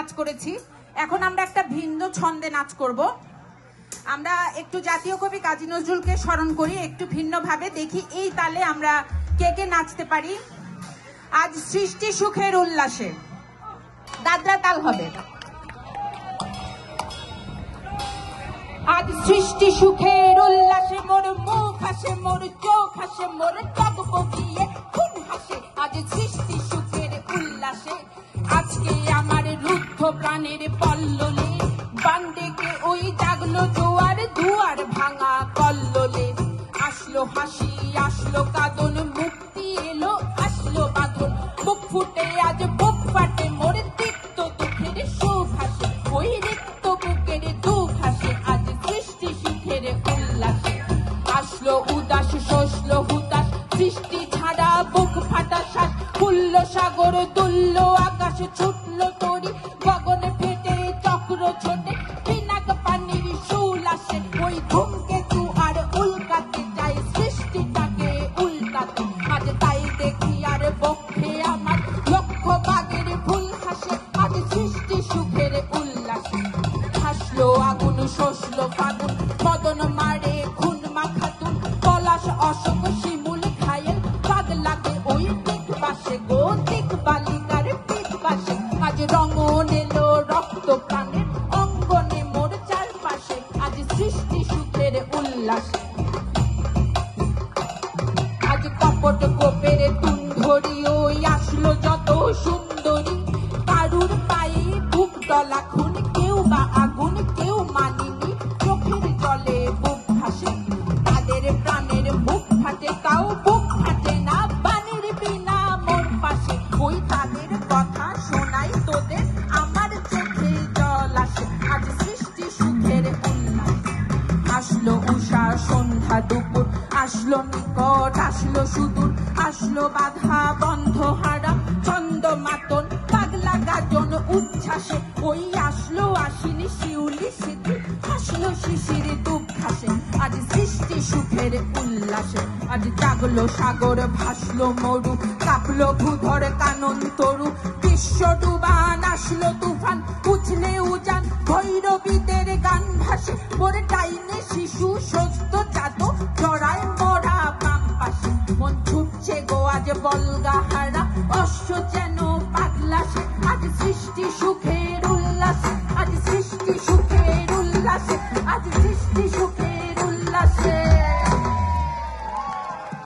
নাচ করেছি, এখন আমরা একটা ভিন্ন ছন্দে নাচ করব। আমরা একটু জাতীয় কবি কাজী নজরুলকে স্মরণ করি, একটু ভিন্নভাবে দেখি এই তালে আমরা কে কে নাচতে পারি। আজ সৃষ্টি সুখের উল্লাসে দাদরা তাল হবে। আজ সৃষ্টি সুখের উল্লাসে মোর মুখ হাসে, মোর চোখ হাসে, মোর টকবগিয়ে খুন হাসে। আজ সৃষ্টি সুখের উল্লাসে আজকে আমার রুদ্ধ প্রাণের পল্ললে বান্ডেকে ওই জাগলো জোয়ার, দুয়ার ভাঙা কল্লোলে। আসলো হাসি আসলো কাঁদন, মুক্তি এলো আসলো বাঁধন। মুখ ফুটে আজ বুক ফাটে, মোর তিক্ত দুঃখের সুখ হাসে, ওই রিক্ত বুকের দুঃখ হাসে। আজ সৃষ্টি সুখের উল্লাসে আসলো উদাস শোষলো হুতাশ, সৃষ্টি ছাড়া বুক ফাটা শ্বাস। ফুলল সাগর দুলল আকাশ, ছুটলো তরি গগনে ফেটে চক্র ছোটে। পিনাক পানির শুল আসে, ওই ধূমকেতু আর উল্কাতে চাই সৃষ্টিটাকে উল্টাতে। আজ তাই দেখি আর বক্ষে আমার লক্ষ বাগের ফুল হাসে। আজ সৃষ্টি সুখের উল্লাসে হাসলো আগুন শোষলো ফাগুন, মদন মারে খুন মাখাতুন। পলাশ অশোক শিমুল ঘায়েল, বাদ লাগে ওই দিক পাশে গো দিক বালিকার পিঠ পাশে। আজ রঙন এলো রক্ত প্রাণের অঙ্গনে মোর চারপাশে। আজ সৃষ্টি সুখের উল্লাসে আজ কপট গোপের তুন ধরি ওই আসলো যত সুন্দরী। কারুর পায়ে বুক ডলা খুন, কেউ বা আগুন কেউ মানিনি। চোখের জলে বুক ভাসে, তাদের প্রাণের মুখ ফাটে, তাও বুক ফাটে না বানের বিনা মোর পাশে। ওই তাদের কথা শোনাই তোদের, আমার চোখে জল আসে। আজ সৃষ্টি সুখের উল্লাস আসলো উষা সন্ধ্যা দুপুর, আসলো নিকট আসলো সুদূর। আসলো বাধা বন্ধ হারা ছন্দ মাতন, পাগলা গাজন উচ্ছ্বাসে। ওই আসলো আসিনি শিউলি সিদ্ধি, আসলো শিশির দুঃখ হাসে। আজ সৃষ্টি সুখের উল্লাসে আজ জাগলো সাগর ভাসলো মরু, কাঁপলো ভূধর কানন তরু। বিশ্ব ডুবান আসলো তুফান, উছলে উজান ভৈরবীদের গান ভাসে। মোর ডাইনে শিশু সস্ত জাত, জড়ায় মরা বাম পাশে। মন ছুটছে গো আজ বলগা হারা, অশ্ব যেন পাগলাসে। আজ সৃষ্টি সুখের উল্লাসে, আজ সৃষ্টি সুখের উল্লাসে, আজ